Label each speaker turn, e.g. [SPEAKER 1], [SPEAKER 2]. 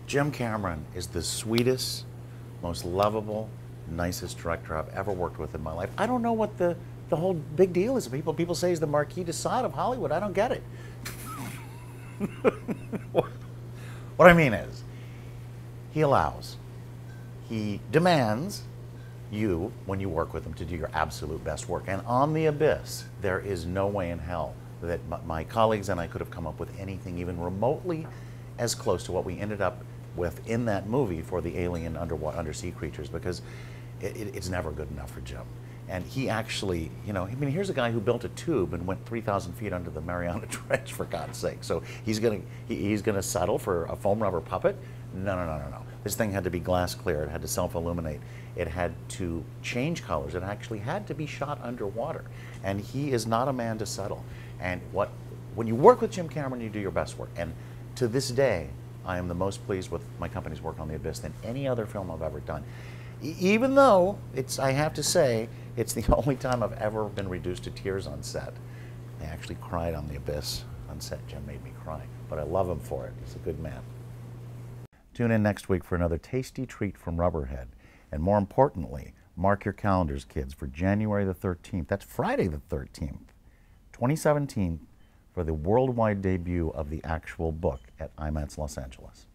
[SPEAKER 1] Jim Cameron is the sweetest, most lovable, nicest director I've ever worked with in my life. I don't know what the whole big deal is. People say he's the Marquis de Sade of Hollywood. I don't get it. What I mean is, he allows, he demands you, when you work with him, to do your absolute best work. And on The Abyss, there is no way in hell that my colleagues and I could have come up with anything even remotely as close to what we ended up with in that movie for the alien undersea creatures, because it's never good enough for Jim. And he actually, you know, I mean, here's a guy who built a tube and went 3,000 feet under the Mariana Trench, for God's sake. So he's gonna settle for a foam rubber puppet? No, no, no, no, no. This thing had to be glass clear. It had to self-illuminate. It had to change colors. It actually had to be shot underwater. And he is not a man to settle. And when you work with Jim Cameron, you do your best work. And to this day, I am the most pleased with my company's work on The Abyss than any other film I've ever done. Even though I have to say, it's the only time I've ever been reduced to tears on set. I actually cried on The Abyss on set. Jim made me cry, but I love him for it. He's a good man. Tune in next week for another tasty treat from Rubberhead. And more importantly, mark your calendars, kids, for January the 13th. That's Friday the 13th, 2017, for the worldwide debut of the actual book at IMATS Los Angeles.